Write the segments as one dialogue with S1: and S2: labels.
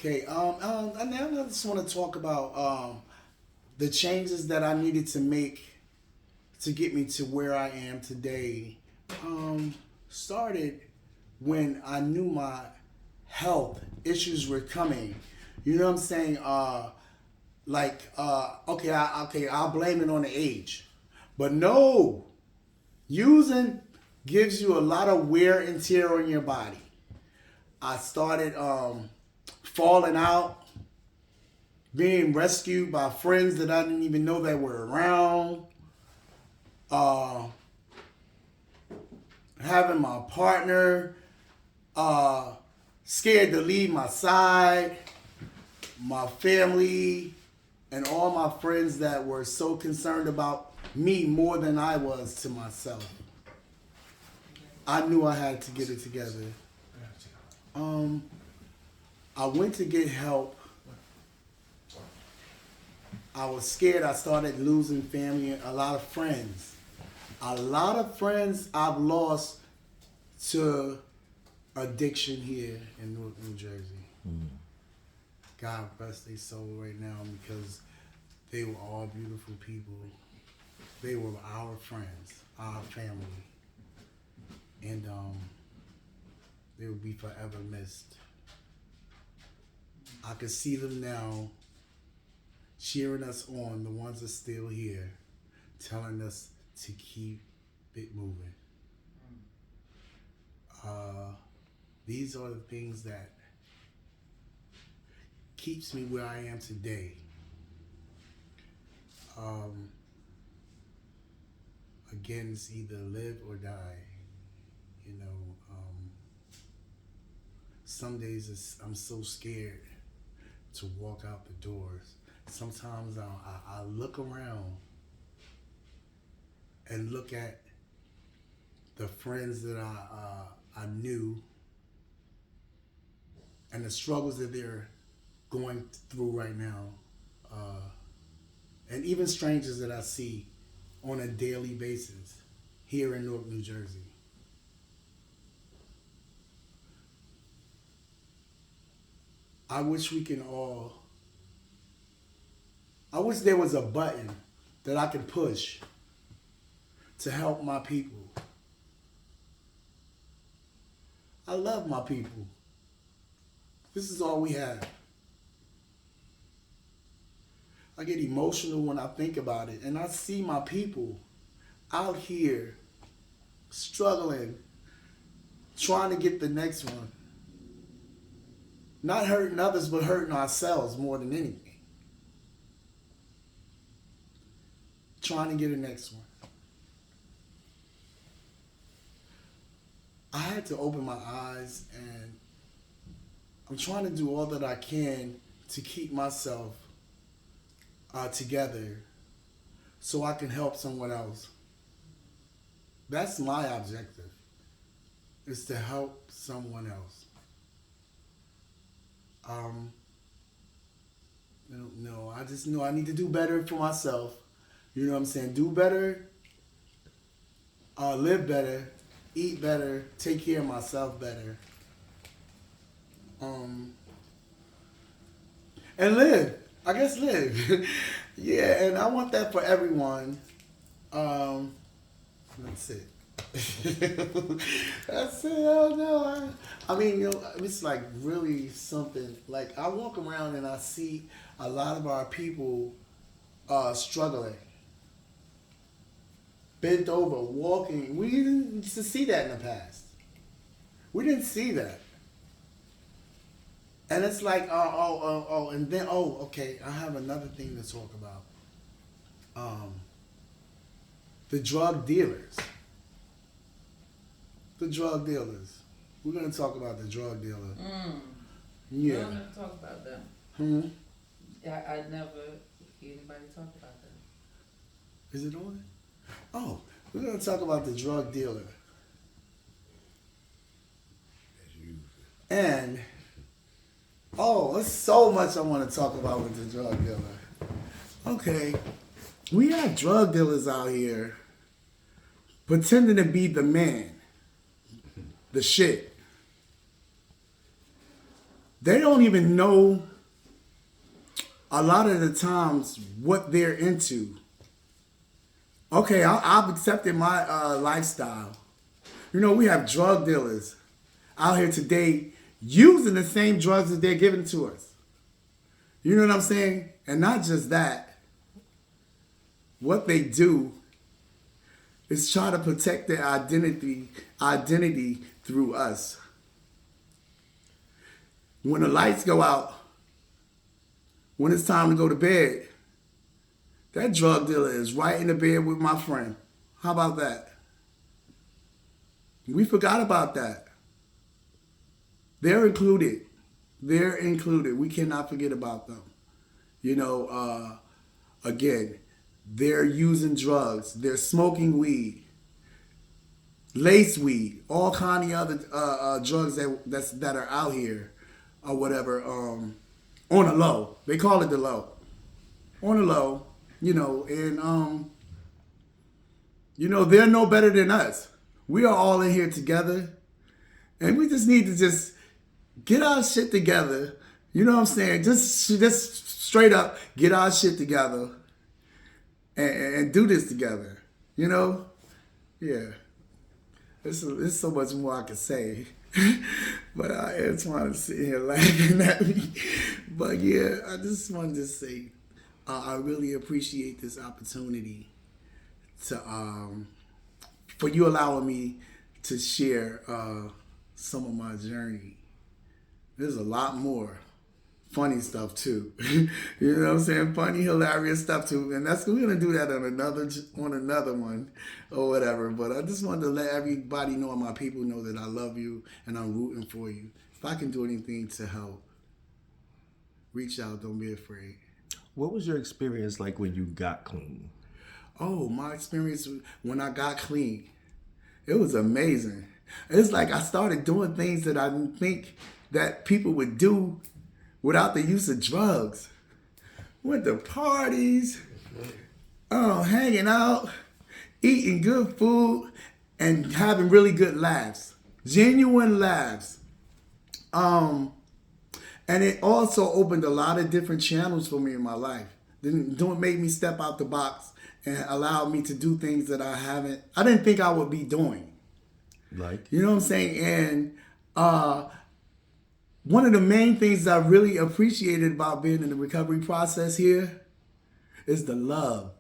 S1: Okay. And now I just want to talk about the changes that I needed to make to get me to where I am today. Started when I knew my health issues were coming. You know what I'm saying? Okay, I'll blame it on the age, but no, using gives you a lot of wear and tear on your body. I started falling out, being rescued by friends that I didn't even know that were around. Uh, Having my partner scared to leave my side, my family, and all my friends that were so concerned about me more than I was to myself. I knew I had to get it together. I went to get help. I was scared. I started losing family and a lot of friends. A lot of friends I've lost to addiction here in Newark, New Jersey. God bless their soul right now because they were all beautiful people. They were our friends, our family. And they will be forever missed. I can see them now cheering us on, the ones that are still here, telling us to keep it moving. These are the things that keeps me where I am today. Again, it's either live or die. You know, some days I'm so scared to walk out the doors. Sometimes I look around and look at the friends that I knew and the struggles that they're going through right now, and even strangers that I see on a daily basis here in Newark, New Jersey. I wish there was a button that I could push to help my people. I love my people. This is all we have. I get emotional when I think about it, and I see my people out here struggling, trying to get the next one. Not hurting others, but hurting ourselves more than anything. Trying to get the next one. I had to open my eyes, and I'm trying to do all that I can to keep myself together so I can help someone else. That's my objective, is to help someone else. No, I just know I need to do better for myself. You know what I'm saying? Do better, live better, eat better, take care of myself better. And live. I guess live. Yeah, and I want that for everyone. That's it. That's it. Oh no. I mean, you know, it's like really something. Like I walk around and I see a lot of our people struggling, bent over, walking. We didn't used to see that in the past. We didn't see that. And it's like, and then, okay, I have another thing to talk about. The drug dealers. The drug dealers. We're going to talk about the drug dealer.
S2: Yeah. We're going to talk about them. I never hear anybody talk about them.
S1: Is it on? Oh, we're going to talk about the drug dealer. And, there's so much I want to talk about with the drug dealer. Okay, we have drug dealers out here pretending to be the man, the shit. they don't even know a lot of the times what they're into. Okay, I've accepted my lifestyle. You know, we have drug dealers out here today using the same drugs that they're giving to us. You know what I'm saying? And not just that. What they do is try to protect their identity through us. When the lights go out, when it's time to go to bed, that drug dealer is right in the bed with my friend. How about that? We forgot about that. They're included. They're included. We cannot forget about them. You know, again, they're using drugs. They're smoking weed, lace weed, all kind of other drugs that are out here or whatever. On the low, they call it the low. On the low, you know, and you know, they're no better than us. We are all in here together, and we just need to just get our shit together. You know what I'm saying? Just straight up get our shit together and do this together. You know? Yeah. There's so much more I could say. But I just want to sit here laughing at me. But yeah, I just wanted to say I really appreciate this opportunity to for you allowing me to share some of my journey. There's a lot more funny stuff too. You know what I'm saying? Funny, hilarious stuff too. And we're gonna do that on another one or whatever. But I just wanted to let everybody know, and my people know, that I love you and I'm rooting for you. If I can do anything to help, reach out, don't be afraid.
S3: What was your experience like when you got clean?
S1: Oh, my experience when I got clean, it was amazing. It's like I started doing things that I didn't think that people would do without the use of drugs. Went to parties, hanging out, eating good food, and having really good laughs. Genuine laughs. And it also opened a lot of different channels for me in my life. Don't make me step out the box and allow me to do things that I didn't think I would be doing.
S3: Like?
S1: You know what I'm saying? And one of the main things I really appreciated about being in the recovery process here is the love.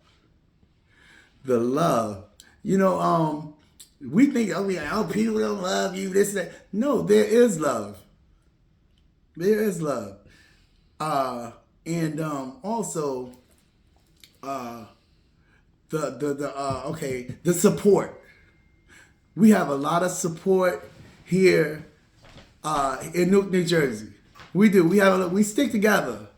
S1: The love. You know, we think, people don't love you, this, that. No, there is love. There is love. And also, the support. We have a lot of support here in Newark, New Jersey. We do. We stick together.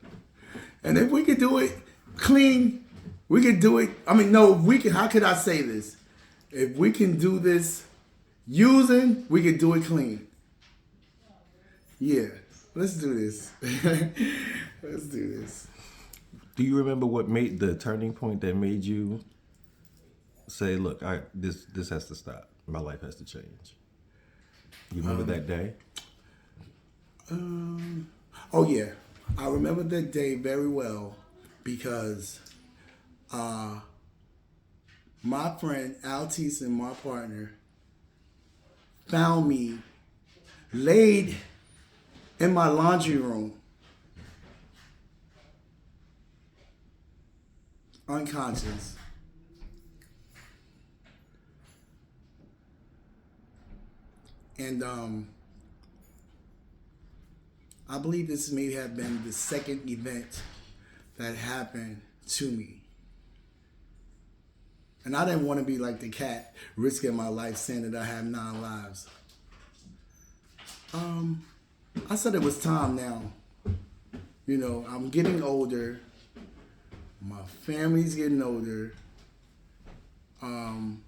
S1: And if we could do it clean, we could do it. I mean, no, we can. How could I say this? If we can do this using, we can do it clean. Yeah. Let's do this. Let's do this.
S3: Do you remember what made the turning point that made you say, look, this has to stop. My life has to change? You remember that day?
S1: Oh, yeah. I remember that day very well because my friend Altice and my partner found me laid in my laundry room, unconscious. And I believe this may have been the second event that happened to me. And I didn't want to be like the cat risking my life saying that I have 9 lives. I said it was time now. You know, I'm getting older. My family's getting older. And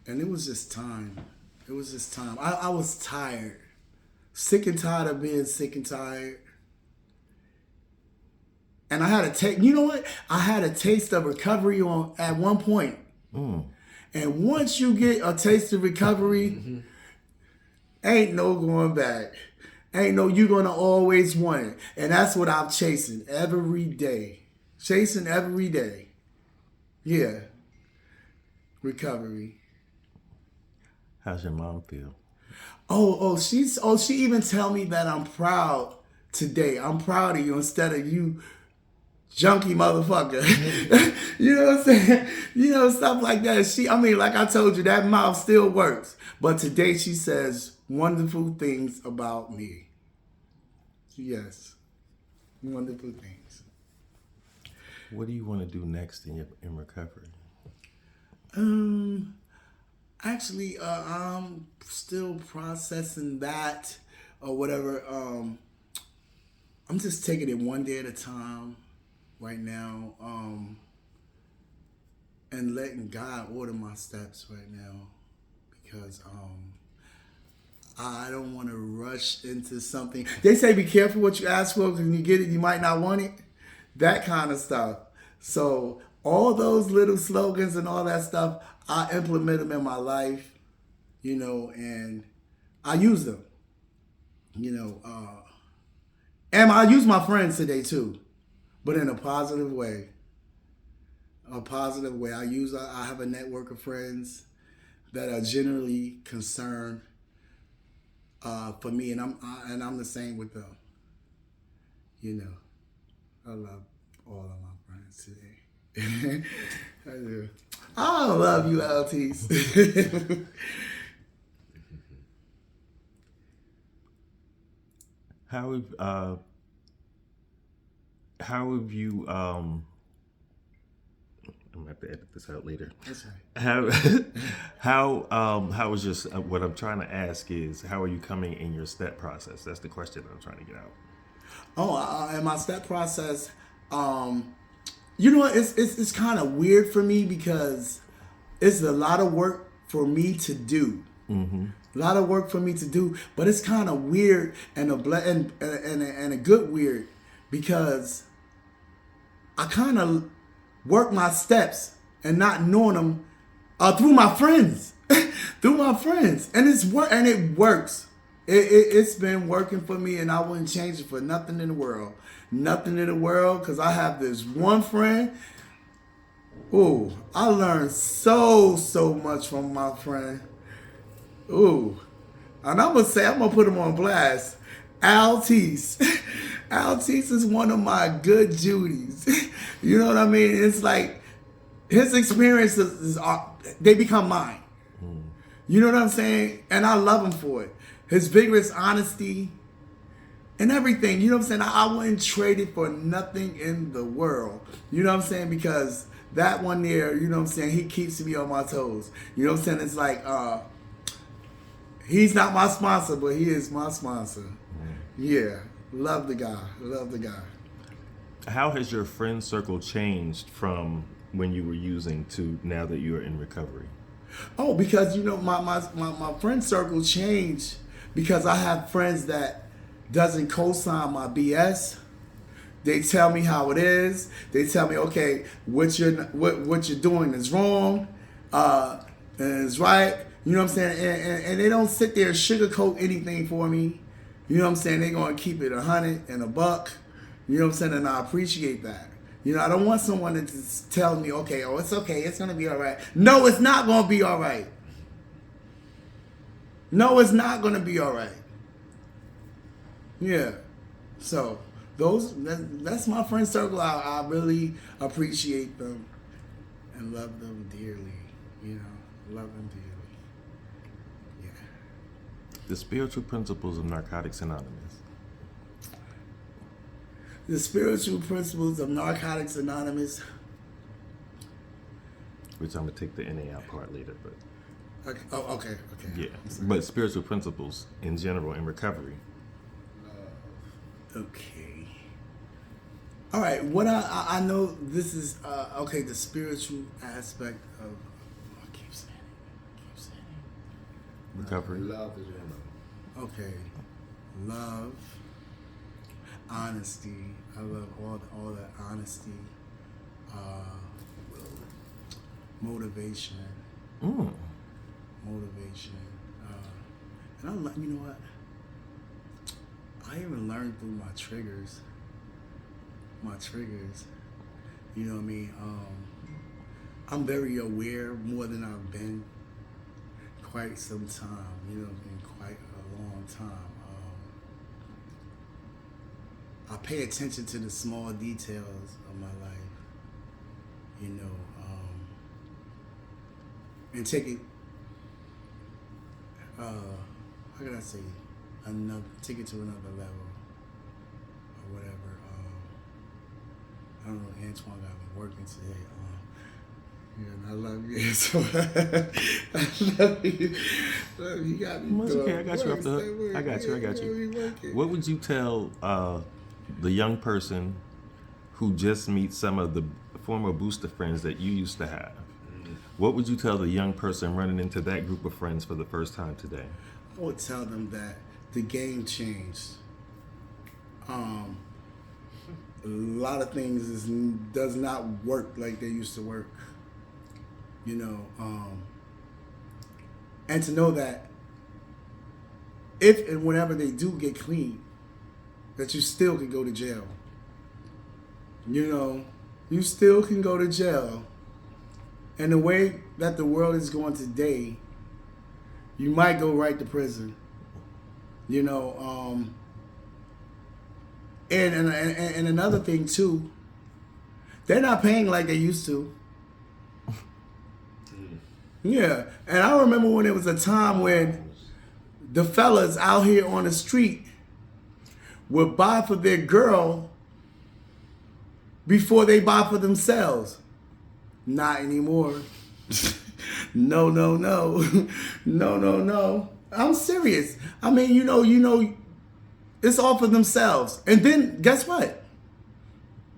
S1: it was just time. It was just time. I was tired. Sick and tired of being sick and tired. And I had a taste, you know what? I had a taste of recovery at one point. And once you get a taste of recovery, ain't no going back. Ain't no you gonna always want it. And that's what I'm chasing every day. Chasing every day. Yeah. Recovery.
S3: How's your mom feel?
S1: She even tell me that I'm proud today. I'm proud of you instead of you junkie motherfucker. You know what I'm saying? You know, stuff like that. Like I told you, that mouth still works. But today she says wonderful things about me. Yes. Wonderful things.
S3: What do you want to do next in recovery?
S1: Actually, I'm still processing that or whatever. I'm just taking it one day at a time right now, and letting God order my steps right now, because I don't want to rush into something. They say be careful what you ask for, because when you get it, you might not want it. That kind of stuff. So all those little slogans and all that stuff, I implement them in my life, you know, and I use them, you know. And I use my friends today too, but in a positive way. A positive way. I have a network of friends that are generally concerned for me, and I'm the same with them. You know, I love all of my friends today. I do. I love you, LTs.
S3: How have you I'm gonna have to edit this out later.
S1: That's right.
S3: How is your what I'm trying to ask is how are you coming in your step process? That's the question I'm trying to get out.
S1: In my step process, you know what? It's kind of weird for me because it's a lot of work for me to do. Mm-hmm. A lot of work for me to do, but it's kind of weird and a good weird, because I kind of work my steps and not knowing them through my friends, through my friends, and it works. It's been working for me, and I wouldn't change it for nothing in the world. Nothing in the world, because I have this one friend. Ooh, I learned so much from my friend. Ooh, and I'm gonna put him on blast. Altis. Altis is one of my good Judies. You know what I mean? It's like his experiences they become mine. You know what I'm saying? And I love him for it. His vigorous honesty and everything. You know what I'm saying? I wouldn't trade it for nothing in the world. You know what I'm saying? Because that one there, you know what I'm saying, he keeps me on my toes. You know what I'm saying? It's like, he's not my sponsor, but he is my sponsor. Yeah. Love the guy. Love the guy.
S3: How has your friend circle changed from when you were using to now that you're in recovery?
S1: Oh, because, you know, my friend circle changed because I have friends that doesn't co-sign my BS. They tell me how it is. They tell me, okay, what you're doing is wrong, and it's right. You know what I'm saying? And they don't sit there and sugarcoat anything for me. You know what I'm saying? They're going to keep it 100 and a buck. You know what I'm saying? And I appreciate that. You know, I don't want someone to just tell me, okay, oh, it's okay, it's going to be all right. No, it's not going to be all right. No, it's not going to be all right. Yeah. So, that's my friend circle. I really appreciate them and love them dearly. You know, love them dearly.
S3: The spiritual principles of Narcotics Anonymous.
S1: The spiritual principles of Narcotics Anonymous.
S3: Which I'm going to take the NA out part later, but...
S1: Okay. Oh, okay.
S3: Yeah, but spiritual principles in general in recovery.
S1: Okay. All right, what I know this is, okay, the spiritual aspect of... I keep saying it.
S3: Recovery.
S4: Love is one of them.
S1: Okay. Love, honesty. I love all the honesty. Motivation. Motivation. And I love, you know what? I even learned through my triggers. You know what I mean? I'm very aware more than I've been quite some time, you know, in quite a long time. I pay attention to the small details of my life, you know, and take it, how can I say, take it to another level or whatever. I don't know, Antoine got me working today. Yeah, I love you, Antoine. I love you. You got me.
S3: It's okay. I got you off the hook. I got you. What would you tell the young person who just meets some of the former booster friends that you used to have? What would you tell the young person running into that group of friends for the first time today?
S1: I would tell them that the game changed. A lot of things does not work like they used to work, you know, and to know that if and whenever they do get clean, that you still can go to jail. You know, you still can go to jail. And the way that the world is going today, you might go right to prison. You know, and another thing too, they're not paying like they used to. Yeah, and I remember when there was a time when the fellas out here on the street would buy for their girl before they buy for themselves. Not anymore. No. No. I'm serious. I mean, you know, it's all for themselves. And then guess what?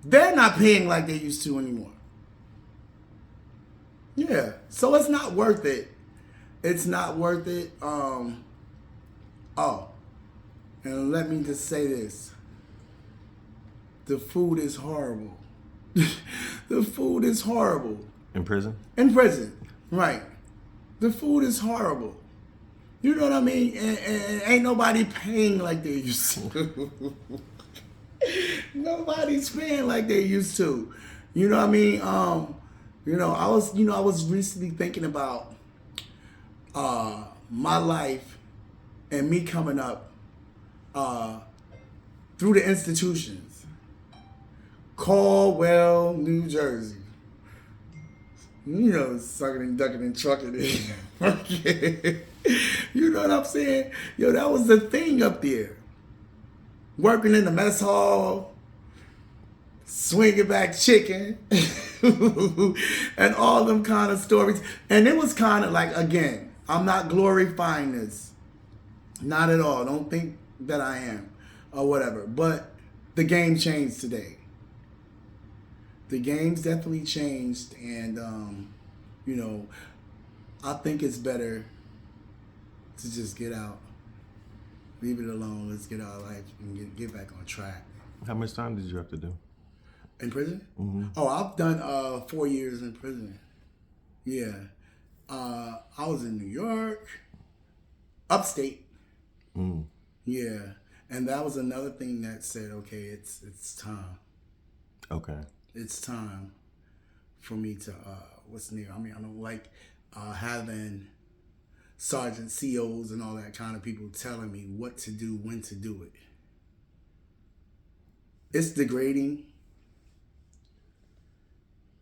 S1: They're not paying like they used to anymore. Yeah. So it's not worth it. It's not worth it. And let me just say this. The food is horrible. The food is horrible.
S3: In prison?
S1: In prison, right. The food is horrible. You know what I mean? And ain't nobody paying like they used to. Nobody's paying like they used to. You know what I mean? I was recently thinking about my life and me coming up through the institutions. Caldwell, New Jersey. You know, sucking and ducking and trucking it. You know what I'm saying? Yo, that was the thing up there. Working in the mess hall, swinging back chicken, and all them kind of stories. And it was kind of like, again, I'm not glorifying this. Not at all. Don't think that I am or whatever. But the game changed today. The game's definitely changed, and I think it's better to just get out, leave it alone. Let's get our life and get back on track.
S3: How much time did you have to do?
S1: In prison?
S3: Mm-hmm.
S1: Oh, I've done 4 years in prison. Yeah, I was in New York, upstate.
S3: Mm.
S1: Yeah, and that was another thing that said, okay, it's time.
S3: Okay.
S1: It's time for me to, what's new? I mean, I don't like having sergeant COs and all that kind of people telling me what to do, when to do it. It's degrading.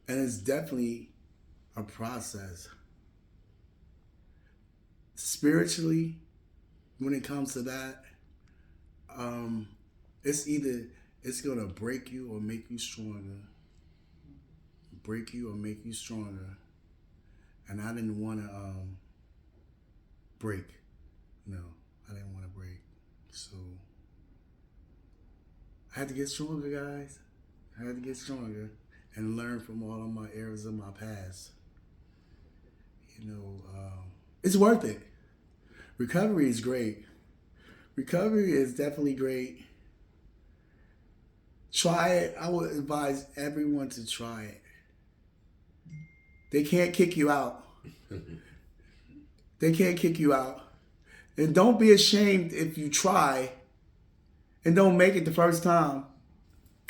S1: And it's definitely a process. Spiritually, when it comes to that, it's going to break you or make you stronger. Break you or make you stronger. And I didn't want to break. No, I didn't want to break. So I had to get stronger, guys. I had to get stronger and learn from all of my errors of my past. You know, it's worth it. Recovery is great. Recovery is definitely great. Try it. I would advise everyone to try it. They can't kick you out. They can't kick you out. And don't be ashamed if you try and don't make it the first time.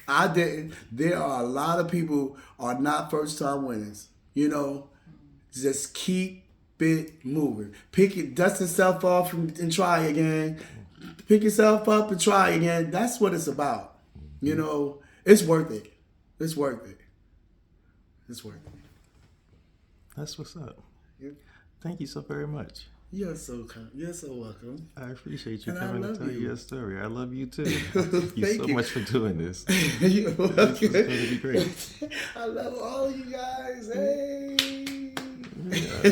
S1: I didn't. There are a lot of people are not first time winners. You know, just keep it moving. Dust yourself off and try again. Pick yourself up and try again. That's what it's about. You know, it's worth it. It's worth it. It's worth it.
S3: That's what's up.
S1: Yeah.
S3: Thank you so very much.
S1: You're so welcome.
S3: I appreciate you
S1: And I
S3: coming to
S1: love
S3: tell
S1: you.
S3: your story. I love you too. Thank you so much for doing this.
S1: You're welcome.
S3: This is going to be great.
S1: I love all you guys. Hey.
S3: Yeah.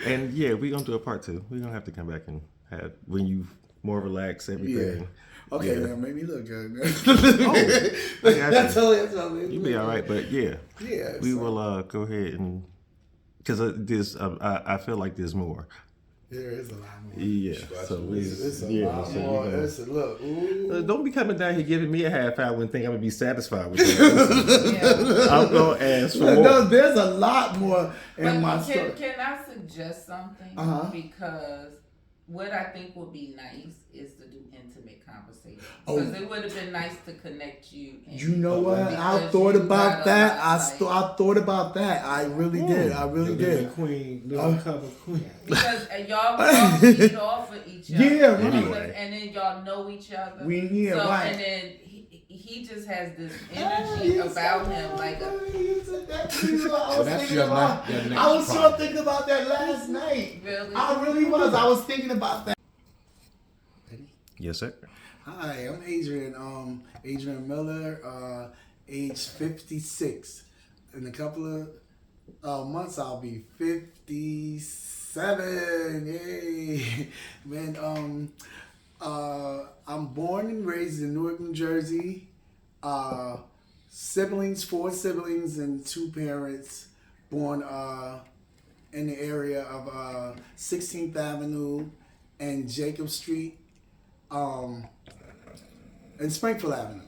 S3: And yeah, we're going to do a part 2. We're going to have to come back and have, when you more relax, everything.
S1: Yeah. Okay,
S3: Yeah.
S1: now make me look good.
S3: I got
S1: That's
S3: you.
S1: all.
S3: You'll be all right, but yeah.
S1: Yeah.
S3: We will go ahead and, because I feel like there's more.
S1: There is a lot more.
S3: Yeah, so
S1: It's a
S3: yeah,
S1: lot
S3: so
S1: more.
S3: we gonna-
S1: It's a look. Ooh.
S3: Don't be coming down here giving me a half hour and think I'm gonna be satisfied with that.
S2: Yeah.
S3: I'm gonna ask for more.
S1: No, there's a lot more in my
S2: But
S1: story.
S2: can I suggest something?
S1: Uh-huh.
S2: Because what I think would be nice is to do intimate conversations.
S1: Oh.
S2: Because it would have been nice to connect you. And
S1: You know what? I
S2: because
S1: thought
S2: you
S1: about
S2: got
S1: that.
S2: a
S1: I
S2: lot,
S1: thought about that. I really did. I really did.
S4: Queen, little cup of queen.
S2: Because y'all feed off of each other.
S1: Yeah,
S2: right.
S3: Anyway.
S2: And then y'all know each other.
S1: We yeah,
S2: so,
S1: right.
S2: And then he just has this energy about him. Like a,
S1: I was sure thinking about that last night.
S2: really.
S1: I really was. I was thinking about that.
S3: Yes, sir.
S1: Hi, I'm Adrian. Adrian Miller, age 56. In a couple of months, I'll be 57. Yay, man. I'm born and raised in Newark, New Jersey. Siblings, 4 siblings, and 2 parents. Born in the area of 16th Avenue and Jacob Street. In Springfield Avenue.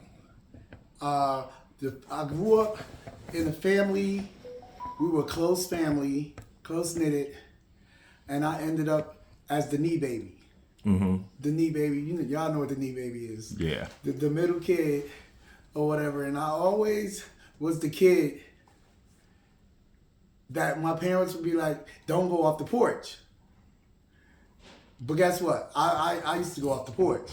S1: I grew up in a family. We were close family, close knitted, and I ended up as the knee baby.
S3: Mm-hmm.
S1: The knee baby, y'all know what the knee baby is.
S3: Yeah.
S1: The middle kid or whatever, and I always was the kid that my parents would be like, "Don't go off the porch." But guess what? I used to go off the porch.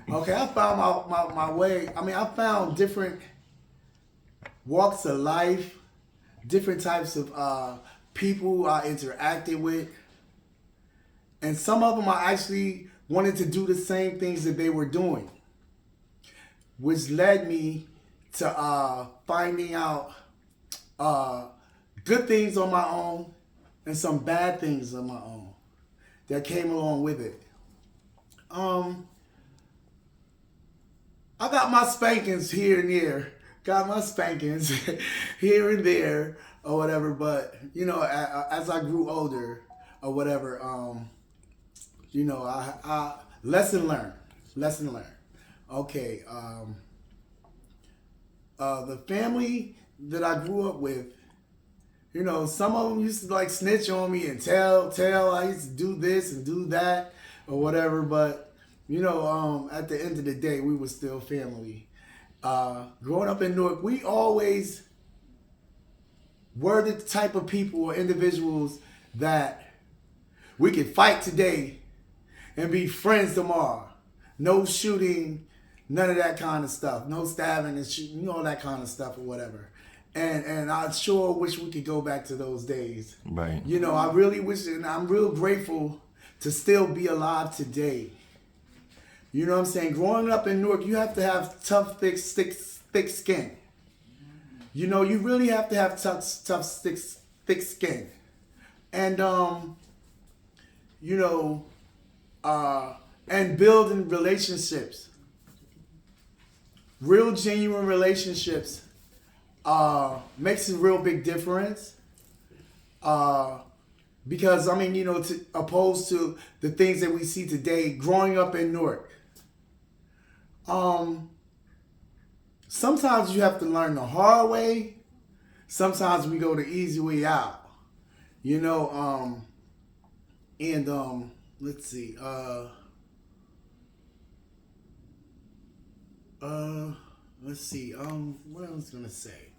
S1: Okay, I found my way. I mean, I found different walks of life, different types of people I interacted with. And some of them I actually wanted to do the same things that they were doing, which led me to finding out good things on my own and some bad things on my own that came along with it. I got my spankings here and there. Got my spankings here and there or whatever. But, as I grew older or whatever, I lesson learned. Okay. The family that I grew up with, some of them used to like snitch on me and tell I used to do this and do that or whatever. But, at the end of the day, we were still family. Growing up in Newark, we always were the type of people or individuals that we could fight today and be friends tomorrow. No shooting, none of that kind of stuff. No stabbing and shooting, all that kind of stuff or whatever. And I sure wish we could go back to those days.
S3: Right.
S1: I really wish, and I'm real grateful to still be alive today. You know what I'm saying? Growing up in Newark, you have to have tough, thick skin. You really have to have tough, thick skin. And, and building relationships. Real, genuine relationships makes a real big difference. Because, opposed to the things that we see today, growing up in Newark. Sometimes you have to learn the hard way. Sometimes we go the easy way out. Let's see. Let's see. What I was gonna say.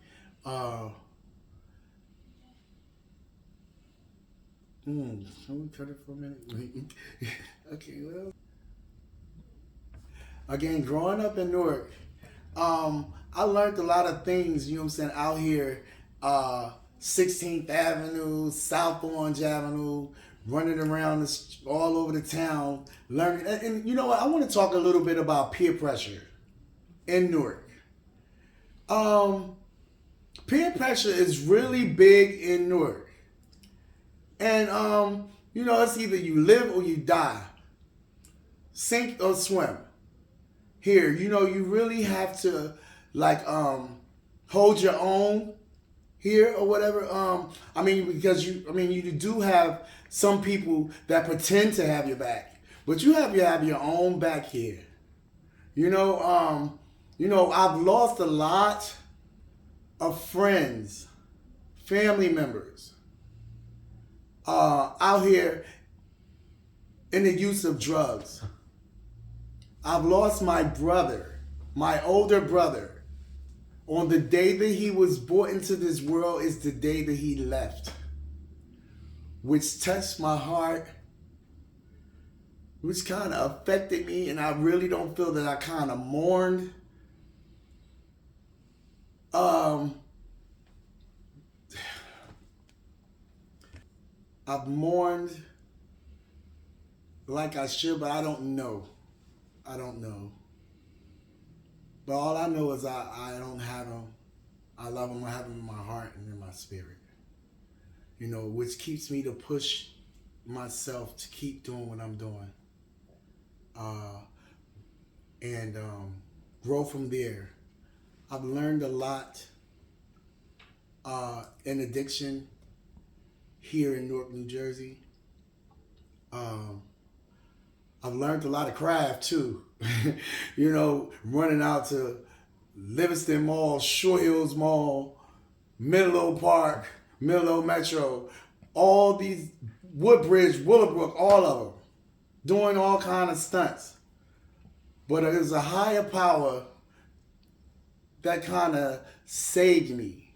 S1: Can we cut it for a minute? Okay, well. Again, growing up in Newark, I learned a lot of things, you know what I'm saying, out here, 16th Avenue, South Orange Avenue, running around all over the town, learning. And you know what, I want to talk a little bit about peer pressure in Newark. Peer pressure is really big in Newark. And, you know, it's either you live or you die. Sink or swim. Here, you know, you really have to, like, hold your own here or whatever. I mean, because you do have some people that pretend to have your back. But you have your own back here. You know, I've lost a lot of friends, family members, out here in the use of drugs. I've lost my brother, my older brother. On the day that he was brought into this world is the day that he left, which touched my heart, which kind of affected me, and I really don't feel that I kind of mourned. I've mourned like I should, but I don't know. But all I know is I don't have him. I love him. I have him in my heart and in my spirit. You know, which keeps me to push myself to keep doing what I'm doing. And grow from there. I've learned a lot in addiction here in Newark, New Jersey. I've learned a lot of craft too. You know, running out to Livingston Mall, Shore Hills Mall, Middle Park, Middle Metro, all these, Woodbridge, Willowbrook, all of them, doing all kind of stunts. But it was a higher power that kind of saved me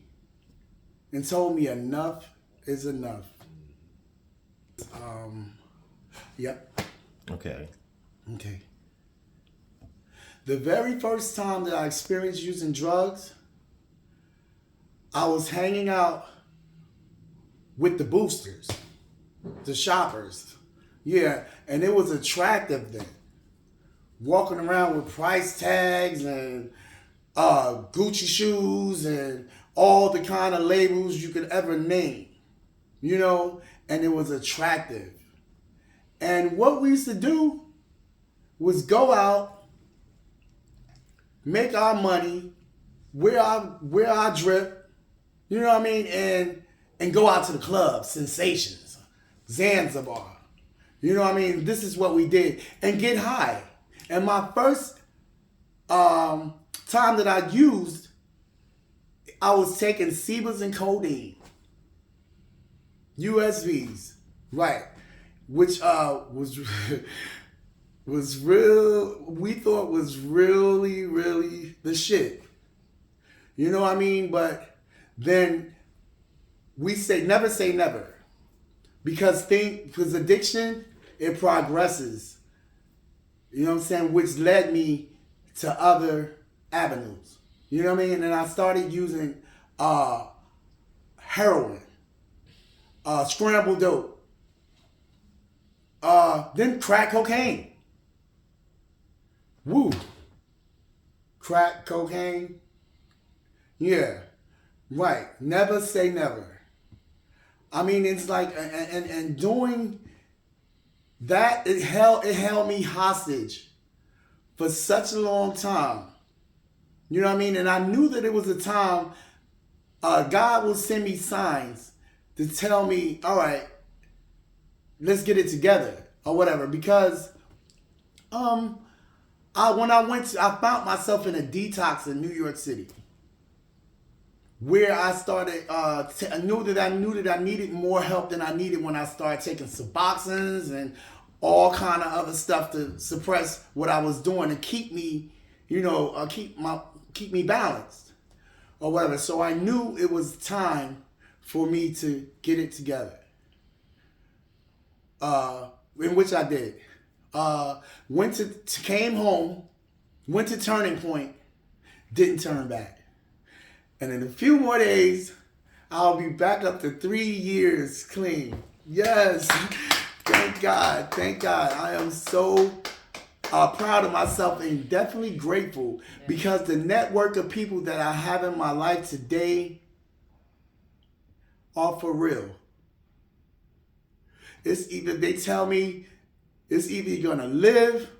S1: and told me enough is enough. Yep.
S3: Okay.
S1: The very first time that I experienced using drugs, I was hanging out with the boosters, the shoppers. Yeah, and it was attractive then. Walking around with price tags and Gucci shoes and all the kind of labels you could ever name, you know, and it was attractive. And what we used to do was go out, make our money, wear our drip, you know what I mean, and go out to the club, Sensations, Zanzibar, you know what I mean. This is what we did, and get high. And my first time that I used, I was taking Cebas and codeine, USVs, right, which was real. We thought was really the shit. You know what I mean? But then we never say never, because addiction, it progresses. You know what I'm saying? Which led me to other avenues. You know what I mean? And I started using heroin, scrambled dope, then crack cocaine. Woo. Crack cocaine. Yeah. Right. Never say never. I mean, it's like, and doing that, it held me hostage for such a long time. You know what I mean? And I knew that it was a time God will send me signs to tell me, all right, let's get it together or whatever. Because when I found myself in a detox in New York City, where I started, I knew that I needed more help than I needed when I started taking Suboxones and all kind of other stuff to suppress what I was doing and keep me keep me balanced or whatever. So I knew it was time for me to get it together. In which I did. Came home, went to Turning Point, didn't turn back. And in a few more days, I'll be back up to 3 years clean. Yes. Thank God. Thank God. I am so proud of myself and definitely grateful because the network of people that I have in my life today are for real. It's either they tell me it's either you're going to live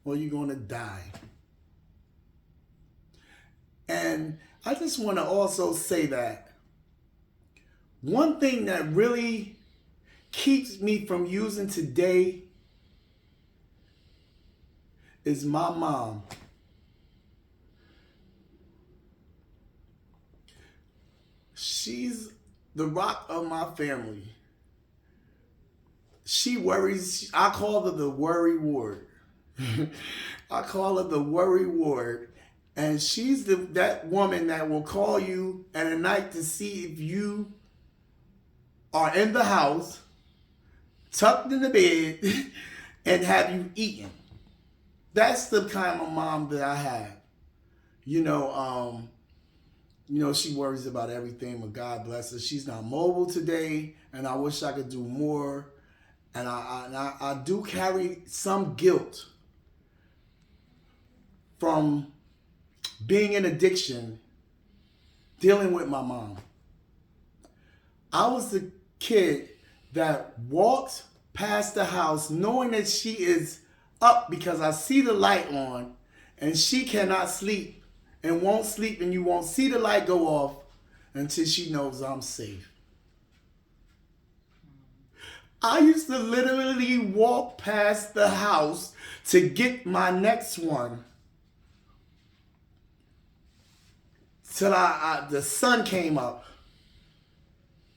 S1: or you're going to die. And I just want to also say that one thing that really keeps me from using today is my mom. She's the rock of my family. She worries. I call her the worry ward. I call her the worry ward. And she's that woman that will call you at a night to see if you are in the house, tucked in the bed, and have you eaten. That's the kind of mom that I have. She worries about everything, but God bless her. She's not mobile today, and I wish I could do more. And I do carry some guilt from being in addiction, dealing with my mom. I was the kid that walked past the house knowing that she is up because I see the light on and she cannot sleep and won't sleep, and you won't see the light go off until she knows I'm safe. I used to literally walk past the house to get my next one till the sun came up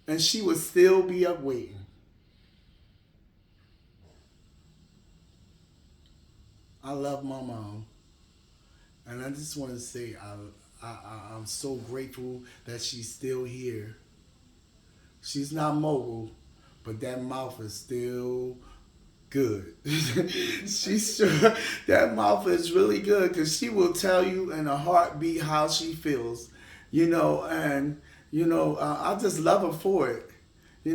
S1: and she would still be up waiting. I love my mom. And I just want to say I'm so grateful that she's still here. She's not mobile, but that mouth is still good. That mouth is really good because she will tell you in a heartbeat how she feels, and I just love her for it.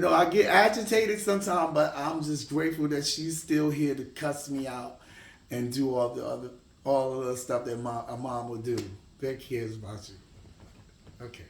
S1: I get agitated sometimes, but I'm just grateful that she's still here to cuss me out and do all the stuff that a mom would do. That cares about you. Okay.